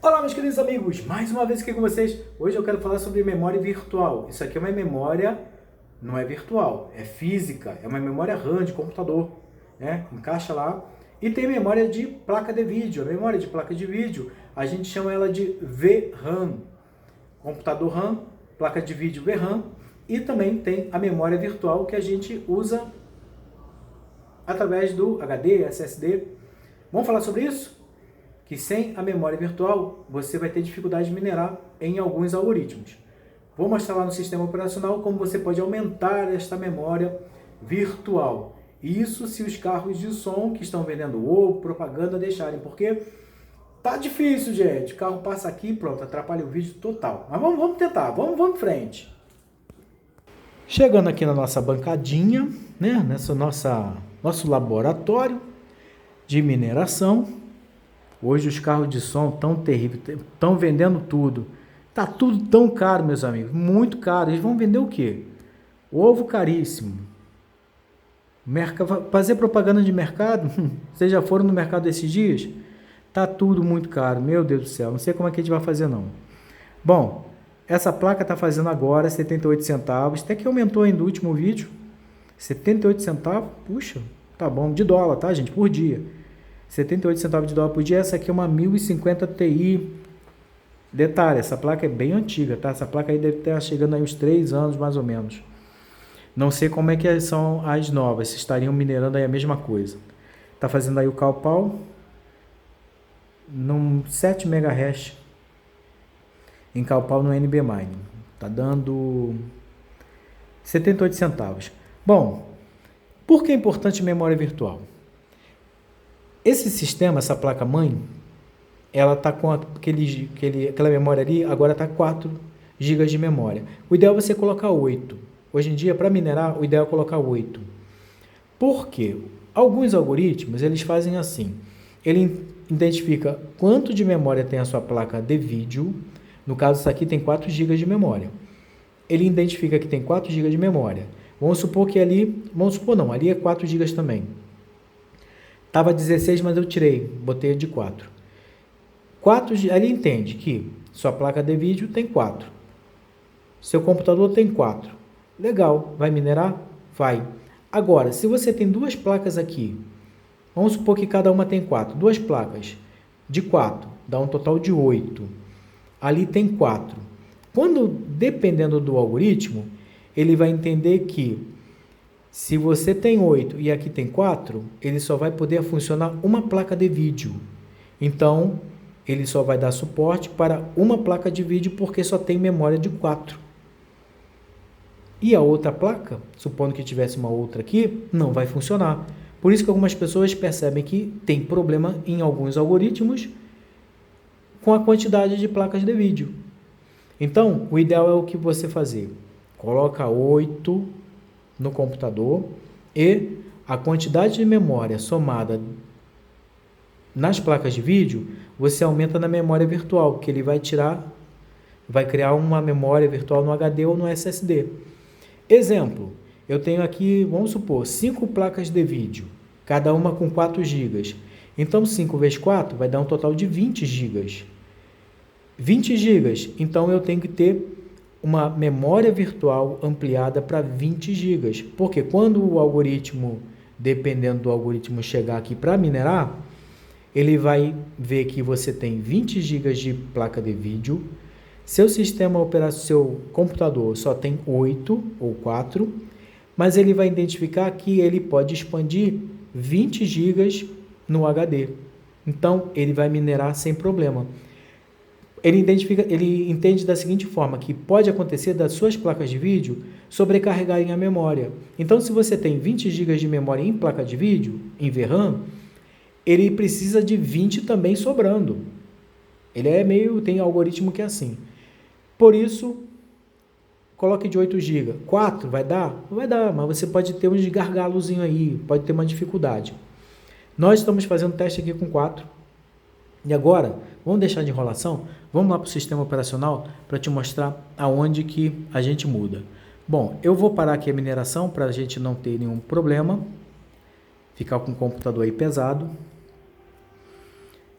Olá, meus queridos amigos, mais uma vez aqui com vocês. Hoje eu quero falar sobre memória virtual. Isso aqui é uma memória, não é virtual, é física, é uma memória RAM de computador, né? Encaixa lá. E tem memória de placa de vídeo. A memória de placa de vídeo, a gente chama ela de VRAM. Computador RAM, placa de vídeo VRAM. E também tem a memória virtual que a gente usa através do HD, SSD. Vamos falar sobre isso? Que sem a memória virtual, você vai ter dificuldade de minerar em alguns algoritmos. Vou mostrar lá no sistema operacional como você pode aumentar esta memória virtual. Isso se os carros de som que estão vendendo ovo, propaganda deixarem, porque tá difícil, gente. O carro passa aqui, pronto, atrapalha o vídeo total. Mas vamos tentar, vamos em frente. Chegando aqui na nossa bancadinha, né, nosso laboratório de mineração. Hoje os carros de som tão terríveis, estão vendendo tudo. Tá tudo tão caro, meus amigos, muito caro. Eles vão vender o quê? Ovo caríssimo. Fazer propaganda de mercado? Vocês já foram no mercado esses dias? Tá tudo muito caro, meu Deus do céu. Não sei como é que a gente vai fazer não. Bom, essa placa tá fazendo agora 78 centavos. Até que aumentou ainda no último vídeo. 78 centavos, puxa, tá bom. De dólar, tá, gente? Por dia. 78 centavos de dólar por dia. Essa aqui é uma 1050 Ti. Detalhe, essa placa é bem antiga, tá? Essa placa aí deve estar chegando aí uns 3 anos, mais ou menos. Não sei como é que são as novas, se estariam minerando aí a mesma coisa. Tá fazendo aí o Calpal num 7 MHz em Calpal no NB Mine. Tá dando 78 centavos. Bom, por que é importante memória virtual? Esse sistema, essa placa-mãe, ela está com aquela memória ali, agora está 4 GB de memória. O ideal é você colocar 8. Hoje em dia, para minerar, o ideal é colocar 8. Por quê? Alguns algoritmos, eles fazem assim. Ele identifica quanto de memória tem a sua placa de vídeo. No caso, isso aqui tem 4 GB de memória. Ele identifica que tem 4 GB de memória. Vamos supor que ali... Vamos supor não, ali é 4 GB também. Estava 16, mas eu tirei, botei de 4. Ele entende que sua placa de vídeo tem 4. Seu computador tem 4. Legal, vai minerar? Vai. Agora, se você tem duas placas aqui, vamos supor que cada uma tem 4. Duas placas de 4, dá um total de 8. Ali tem 4. Quando, dependendo do algoritmo, ele vai entender que se você tem 8 e aqui tem 4, ele só vai poder funcionar uma placa de vídeo. Então, ele só vai dar suporte para uma placa de vídeo porque só tem memória de 4. E a outra placa, supondo que tivesse uma outra aqui, não vai funcionar. Por isso que algumas pessoas percebem que tem problema em alguns algoritmos com a quantidade de placas de vídeo. Então, o ideal é o que você fazer. Coloca 8 no computador e a quantidade de memória somada nas placas de vídeo, você aumenta na memória virtual, que ele vai criar uma memória virtual no HD ou no SSD. Exemplo, eu tenho aqui, vamos supor, 5 placas de vídeo, cada uma com 4 GB. Então, 5 vezes 4 vai dar um total de 20 GB. 20 GB, então eu tenho que ter uma memória virtual ampliada para 20 GB. Porque quando o algoritmo, dependendo do algoritmo, chegar aqui para minerar, ele vai ver que você tem 20 GB de placa de vídeo, seu sistema operacional, seu computador só tem 8 ou 4, mas ele vai identificar que ele pode expandir 20 GB no HD. Então, ele vai minerar sem problema. Ele entende da seguinte forma, que pode acontecer das suas placas de vídeo sobrecarregarem a memória. Então, se você tem 20 GB de memória em placa de vídeo, em VRAM, ele precisa de 20 também sobrando. Tem algoritmo que é assim. Por isso, coloque de 8 GB. 4 vai dar? Vai dar, mas você pode ter um gargalozinho aí, pode ter uma dificuldade. Nós estamos fazendo teste aqui com 4. E agora, vamos deixar de enrolação? Vamos lá para o sistema operacional para te mostrar aonde que a gente muda. Bom, eu vou parar aqui a mineração para a gente não ter nenhum problema. Ficar com o computador aí pesado.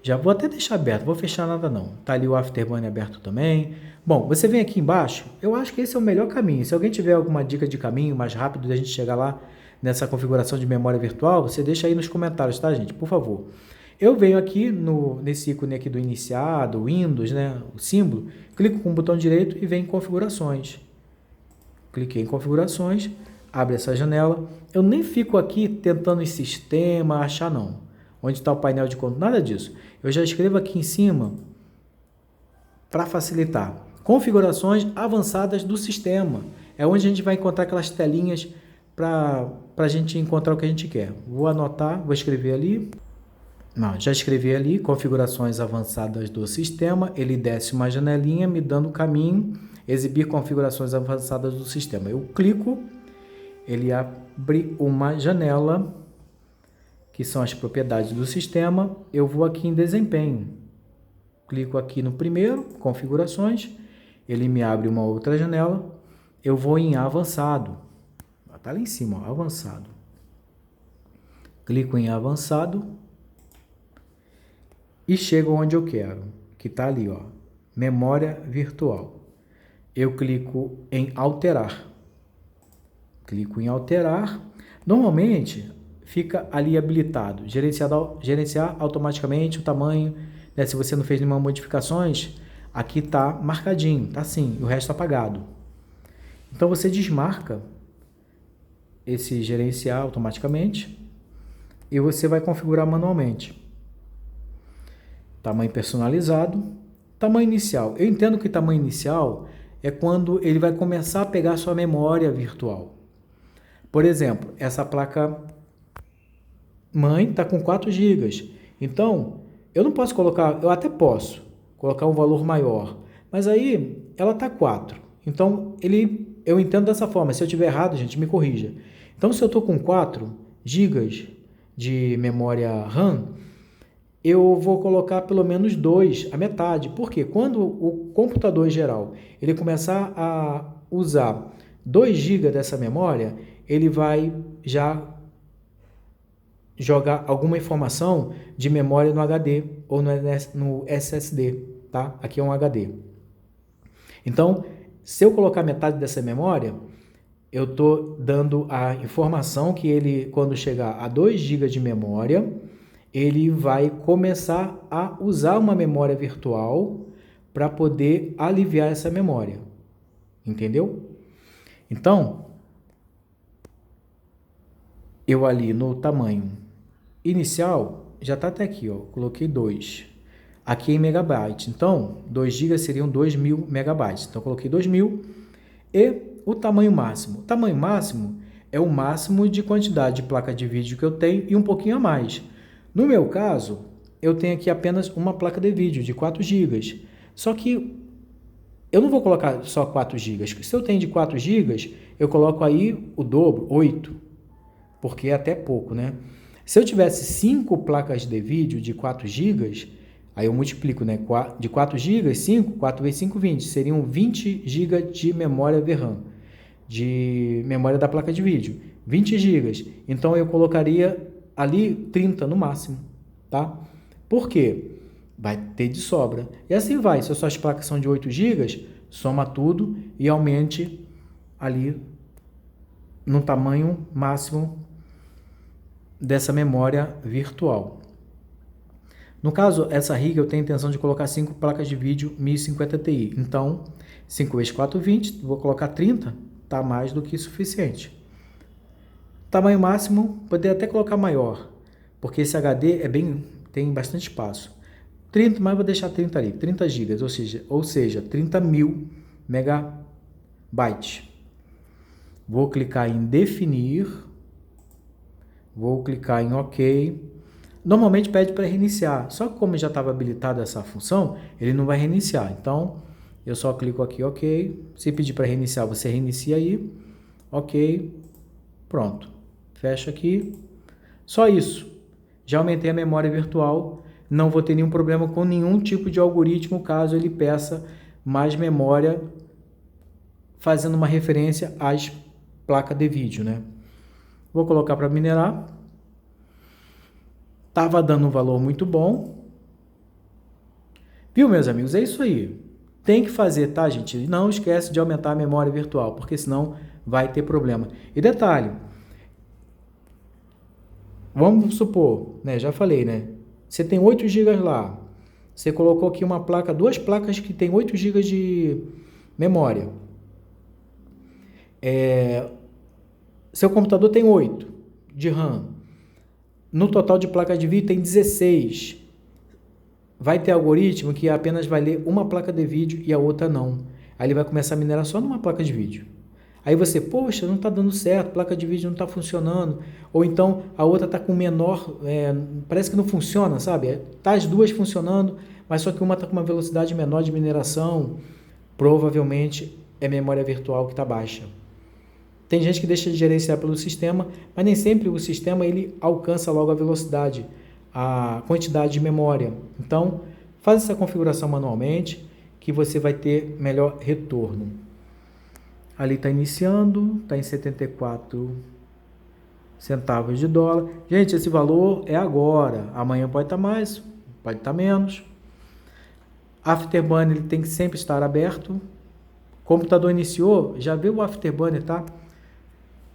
Já vou até deixar aberto, vou fechar nada não. Tá ali o Afterburner aberto também. Bom, você vem aqui embaixo, eu acho que esse é o melhor caminho. Se alguém tiver alguma dica de caminho mais rápido da gente chegar lá nessa configuração de memória virtual, você deixa aí nos comentários, tá, gente? Por favor. Eu venho aqui nesse ícone aqui do iniciado, Windows, né, o símbolo, clico com o botão direito e vem em configurações. Cliquei em configurações, abre essa janela. Eu nem fico aqui tentando em sistema, achar não. Onde está o painel de controle, nada disso. Eu já escrevo aqui em cima para facilitar. Configurações avançadas do sistema. É onde a gente vai encontrar aquelas telinhas para a gente encontrar o que a gente quer. Vou anotar, vou escrever ali. Não, já escrevi ali, configurações avançadas do sistema. Ele desce uma janelinha me dando o caminho, exibir configurações avançadas do sistema. Eu clico, ele abre uma janela, que são as propriedades do sistema. Eu vou aqui em desempenho. Clico aqui no primeiro, configurações, ele me abre uma outra janela. Eu vou em avançado. Está lá em cima, ó, avançado. Clico em avançado e chego onde eu quero, que está ali, ó, memória virtual. Eu clico em alterar. Clico em alterar. Normalmente fica ali habilitado, gerenciar automaticamente o tamanho, né? Se você não fez nenhuma modificações, aqui está marcadinho, tá assim, o resto apagado. Então você desmarca esse gerenciar automaticamente e você vai configurar manualmente. Tamanho personalizado, tamanho inicial. Eu entendo que tamanho inicial é quando ele vai começar a pegar a sua memória virtual. Por exemplo, essa placa mãe está com 4 GB. Então, eu não posso colocar, eu até posso colocar um valor maior, mas aí ela está 4. Então, eu entendo dessa forma. Se eu estiver errado, gente, me corrija. Então, se eu estou com 4 GB de memória RAM, eu vou colocar pelo menos 2, a metade. Por quê? Quando o computador em geral ele começar a usar 2 GB dessa memória, ele vai já jogar alguma informação de memória no HD ou no SSD, tá? Aqui é um HD. Então, se eu colocar metade dessa memória, eu estou dando a informação que ele, quando chegar a 2 GB de memória, ele vai começar a usar uma memória virtual para poder aliviar essa memória. Entendeu? Então, eu ali no tamanho inicial, já está até aqui, ó, coloquei 2. Aqui em megabytes, então 2 GB seriam 2.000 megabytes. Então, coloquei 2.000 e o tamanho máximo. O tamanho máximo é o máximo de quantidade de placa de vídeo que eu tenho e um pouquinho a mais. No meu caso, eu tenho aqui apenas uma placa de vídeo de 4 GB. Só que eu não vou colocar só 4 GB. Se eu tenho de 4 GB, eu coloco aí o dobro, 8. Porque é até pouco, né? Se eu tivesse 5 placas de vídeo de 4 GB, aí eu multiplico, né? De 4 GB, 5, 4 vezes 5, 20. Seriam 20 GB de memória VRAM, de memória da placa de vídeo. 20 GB. Então, eu colocaria ali 30 no máximo, tá? Por quê? Vai ter de sobra. E assim vai. Se as suas placas são de 8 GB, soma tudo e aumente ali no tamanho máximo dessa memória virtual. No caso, essa rig eu tenho a intenção de colocar 5 placas de vídeo 1050 Ti. Então, 5 vezes 4, 20. Vou colocar 30, tá mais do que suficiente. Tamanho máximo, poderia até colocar maior, porque esse HD tem bastante espaço. 30, mas vou deixar 30 ali, 30 GB, ou seja, 30.000 megabytes. Vou clicar em definir, vou clicar em OK. Normalmente pede para reiniciar, só que como já estava habilitada essa função, ele não vai reiniciar. Então, eu só clico aqui OK. Se pedir para reiniciar, você reinicia aí. OK, pronto. Fecha aqui. Só isso. Já aumentei a memória virtual. Não vou ter nenhum problema com nenhum tipo de algoritmo, caso ele peça mais memória, fazendo uma referência às placas de vídeo, né? Vou colocar para minerar. Estava dando um valor muito bom. Viu, meus amigos? É isso aí. Tem que fazer, tá, gente? Não esquece de aumentar a memória virtual, porque senão vai ter problema. E detalhe, vamos supor, né? Já falei, né? Você tem 8 GB lá. Você colocou aqui uma placa, duas placas que tem 8 GB de memória. Seu computador tem 8 de RAM. No total de placas de vídeo tem 16. Vai ter algoritmo que apenas vai ler uma placa de vídeo e a outra não. Aí ele vai começar a minerar só numa placa de vídeo. Aí você, poxa, não está dando certo, placa de vídeo não está funcionando. Ou então a outra está com menor, parece que não funciona, sabe? Tá as duas funcionando, mas só que uma está com uma velocidade menor de mineração. Provavelmente é memória virtual que está baixa. Tem gente que deixa de gerenciar pelo sistema, mas nem sempre o sistema ele alcança logo a velocidade, a quantidade de memória. Então, faz essa configuração manualmente que você vai ter melhor retorno. Ali está iniciando, está em 74 centavos de dólar. Gente, esse valor é agora. Amanhã pode estar mais, pode estar menos. Afterburner ele tem que sempre estar aberto. Computador iniciou, já vê o Afterburner, tá?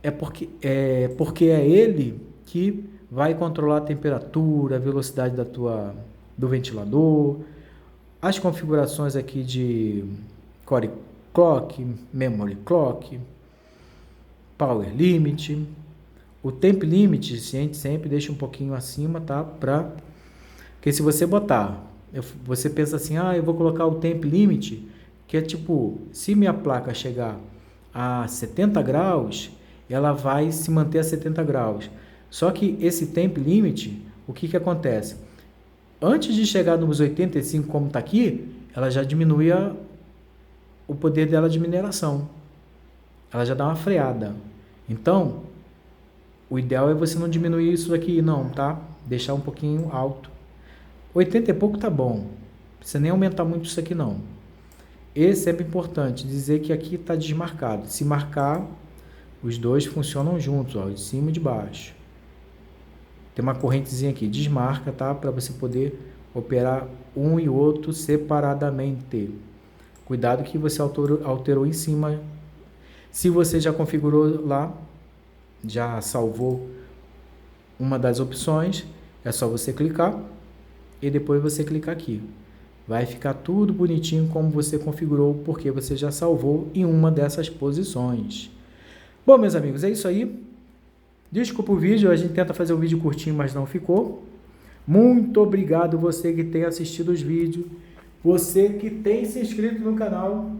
É porque é ele que vai controlar a temperatura, a velocidade do ventilador, as configurações aqui de Core Clock, Memory Clock, Power Limit, o Temp Limit, a gente sempre deixa um pouquinho acima, tá? Porque se você botar, você pensa assim, eu vou colocar o Temp Limit, que é tipo, se minha placa chegar a 70 graus, ela vai se manter a 70 graus. Só que esse Temp Limit, o que acontece? Antes de chegar nos 85, como está aqui, ela já diminui o poder dela de mineração. Ela já dá uma freada. Então, o ideal é você não diminuir isso aqui, não, tá? Deixar um pouquinho alto. 80 e pouco tá bom. Não precisa nem aumentar muito isso aqui, não. E sempre importante dizer que aqui está desmarcado. Se marcar, os dois funcionam juntos, ó, de cima e de baixo. Tem uma correntezinha aqui, desmarca, tá? Para você poder operar um e outro separadamente. Cuidado que você alterou em cima. Se você já configurou lá, já salvou uma das opções, é só você clicar e depois você clicar aqui. Vai ficar tudo bonitinho como você configurou, porque você já salvou em uma dessas posições. Bom, meus amigos, é isso aí. Desculpa o vídeo, a gente tenta fazer um vídeo curtinho, mas não ficou. Muito obrigado você que tem assistido os vídeos, você que tem se inscrito no canal,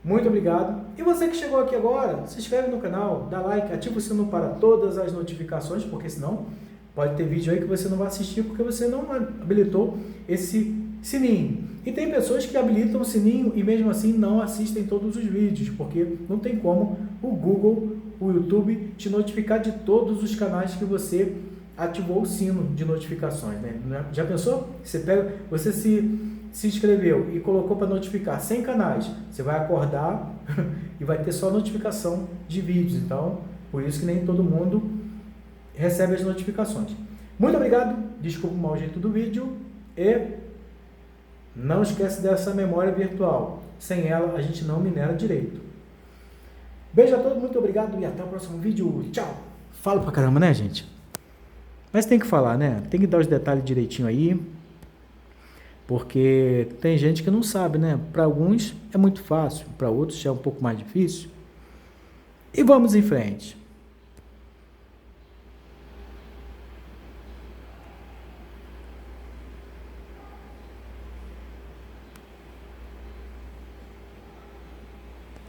muito obrigado. E você que chegou aqui agora, se inscreve no canal, dá like, ativa o sino para todas as notificações, porque senão pode ter vídeo aí que você não vai assistir porque você não habilitou esse sininho. E tem pessoas que habilitam o sininho e mesmo assim não assistem todos os vídeos, porque não tem como o Google, o YouTube te notificar de todos os canais que você ativou o sino de notificações, né? Já pensou? Você se inscreveu e colocou para notificar 100 canais, você vai acordar e vai ter só notificação de vídeos. Então, por isso que nem todo mundo recebe as notificações. Muito obrigado, desculpa o mau jeito do vídeo e não esquece dessa memória virtual. Sem ela, a gente não minera direito. Beijo a todos, muito obrigado e até o próximo vídeo. Tchau! Falo pra caramba, né, gente? Mas tem que falar, né? Tem que dar os detalhes direitinho aí. Porque tem gente que não sabe, né? Para alguns é muito fácil, para outros já é um pouco mais difícil. E vamos em frente.